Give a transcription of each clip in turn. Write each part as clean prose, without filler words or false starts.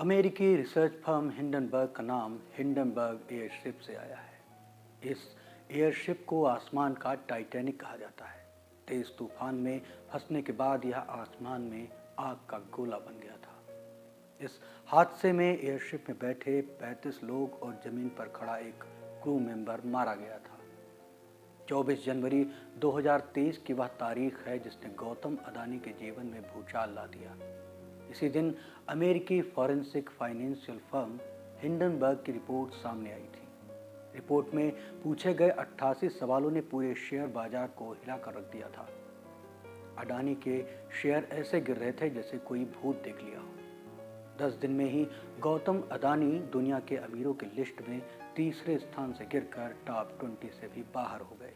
अमेरिकी research firm Hindenburg का नाम हिंडनबर्ग एयरशिप से आया है। इस एयरशिप को आसमान का टाइटैनिक कहा जाता है। तेज तूफान में फंसने के बाद यह आसमान में आग का गोला बन गया था। इस हादसे में एयरशिप में बैठे 35 लोग और जमीन पर खड़ा एक क्रू मेंबर मारा गया था। 24 जनवरी 2023 की वह तारीख है जिसने गौतम अदानी के जीवन में भूचाल ला दिया। इसी दिन अमेरिकी फॉरेंसिक फाइनेंशियल फर्म हिंडनबर्ग की रिपोर्ट सामने आई थी। रिपोर्ट में पूछे गए 88 सवालों ने पूरे शेयर बाजार को हिलाकर रख दिया था। अडानी के शेयर ऐसे गिर रहे थे जैसे कोई भूत देख लिया हो। 10 दिन में ही गौतम अदानी दुनिया के अमीरों की लिस्ट में तीसरे स्थान से गिरकर टॉप 20 से भी बाहर हो गए।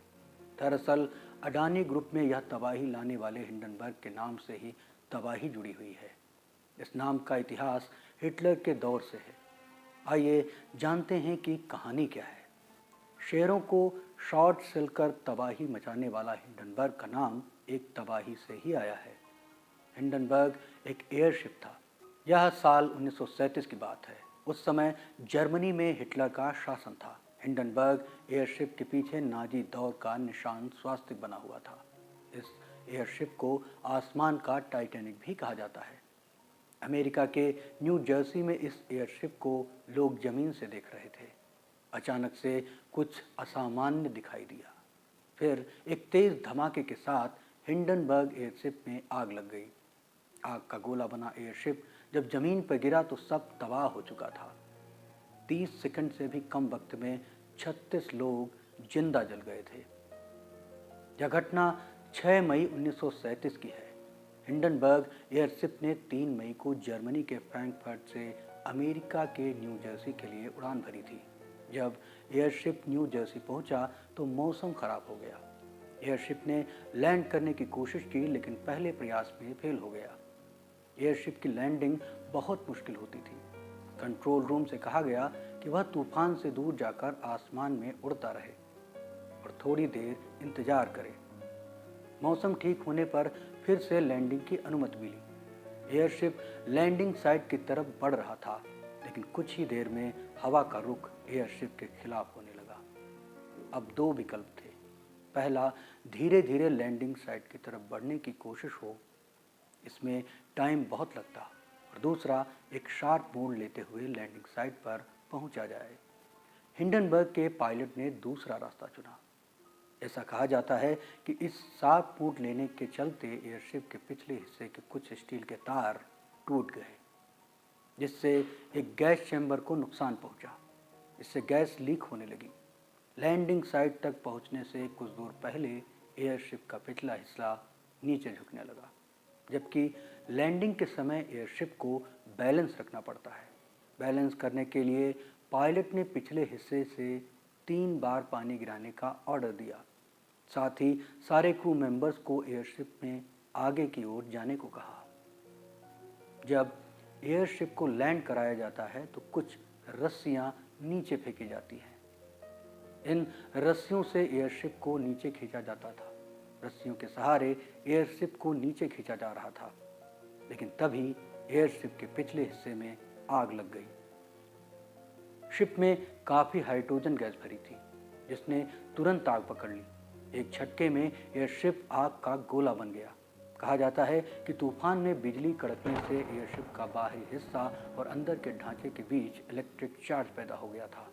दरअसल अडानी ग्रुप में यह तबाही लाने वाले हिंडनबर्ग के नाम से ही तबाही जुड़ी हुई है। इस नाम का इतिहास हिटलर के दौर से है। आइए जानते हैं कि कहानी क्या है। शेयरों को शॉर्ट सेल कर तबाही मचाने वाला हिंडनबर्ग का नाम एक तबाही से ही आया है। हिंडनबर्ग एक एयरशिप था। यह साल 1937 की बात है। उस समय जर्मनी में हिटलर का शासन था। हिंडनबर्ग एयरशिप के पीछे नाजी दौर का निशान स्वास्तिक बना हुआ था। इस एयरशिप को आसमान का टाइटैनिक भी कहा जाता है। अमेरिका के न्यू जर्सी में इस एयरशिप को लोग जमीन से देख रहे थे। अचानक से कुछ असामान्य दिखाई दिया। फिर एक तेज धमाके के साथ हिंडनबर्ग एयरशिप में आग लग गई। आग का गोला बना एयरशिप जब जमीन पर गिरा तो सब तबाह हो चुका था। 30 सेकंड से भी कम वक्त में 36 लोग जिंदा जल गए थे। यह घटना 6 मई 1937 की है। हिंडनबर्ग एयरशिप ने 3 मई को जर्मनी के फ्रैंकफर्ट से अमेरिका के न्यू जर्सी के लिए उड़ान भरी थी। जब एयरशिप न्यू जर्सी पहुंचा तो मौसम खराब हो गया। एयरशिप ने लैंड करने की कोशिश की लेकिन पहले प्रयास में फेल हो गया। एयरशिप की लैंडिंग बहुत मुश्किल होती थी। कंट्रोल रूम से कहा गया कि वह तूफान से दूर जाकर आसमान में उड़ता रहे और थोड़ी देर इंतजार करे। मौसम ठीक होने पर फिर से लैंडिंग की अनुमति मिली। एयरशिप लैंडिंग साइट की तरफ बढ़ रहा था लेकिन कुछ ही देर में हवा का रुख एयरशिप के खिलाफ होने लगा। अब 2 विकल्प थे। पहला, धीरे धीरे लैंडिंग साइट की तरफ बढ़ने की कोशिश हो, इसमें टाइम बहुत लगता, और दूसरा, एक शार्प मोड़ लेते हुए लैंडिंग साइट पर पहुंचा जाए। हिंडनबर्ग के पायलट ने दूसरा रास्ता चुना। ऐसा कहा जाता है कि इस शार्प मोड़ लेने के चलते एयरशिप के पिछले हिस्से के कुछ स्टील के तार टूट गए, जिससे एक गैस चैम्बर को नुकसान पहुंचा। इससे गैस लीक होने लगी। लैंडिंग साइट तक पहुंचने से कुछ दूर पहले एयरशिप का पिछला हिस्सा नीचे झुकने लगा, जबकि लैंडिंग के समय एयरशिप को बैलेंस रखना पड़ता है। बैलेंस करने के लिए पायलट ने पिछले हिस्से से 3 बार पानी गिराने का ऑर्डर दिया। साथ ही सारे क्रू मेंबर्स को एयरशिप में आगे की ओर जाने को कहा। जब एयरशिप को लैंड कराया जाता है तो कुछ रस्सियां नीचे फेंकी जाती हैं। इन रस्सियों से एयरशिप को नीचे खींचा जाता था। रस्सियों के सहारे एयरशिप को नीचे खींचा जा रहा था, लेकिन तभी एयरशिप के पिछले हिस्से में आग लग गई। शिप में काफी हाइड्रोजन गैस भरी थी, जिसने तुरंत आग पकड़ ली। एक झटके में एयरशिप आग का गोला बन गया। कहा जाता है कि तूफान में बिजली कड़कने से एयरशिप का बाहरी हिस्सा और अंदर के ढांचे के बीच इलेक्ट्रिक चार्ज पैदा हो गया था।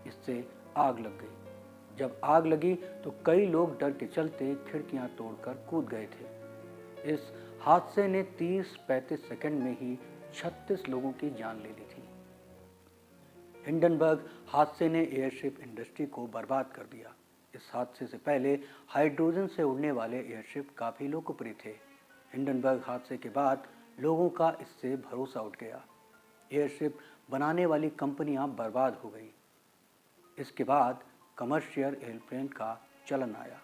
इससे आग लग गई। जब आग लगी तो कई लोग डर के चलते खिड़कियां तोड़कर कूद गए थे। इस हादसे ने 30-35 सेकंड में ही 36 लोगों की जान ले ली थी। हिंडनबर्ग हादसे ने एयरशिप इंडस्ट्री को बर्बाद कर दिया। इस हादसे से पहले हाइड्रोजन से उड़ने वाले एयरशिप काफ़ी लोकप्रिय थे। हिंडनबर्ग हादसे के बाद लोगों का इससे भरोसा उठ गया। एयरशिप बनाने वाली कंपनियां बर्बाद हो गई। इसके बाद कमर्शियल एयरप्लेन का चलन आया।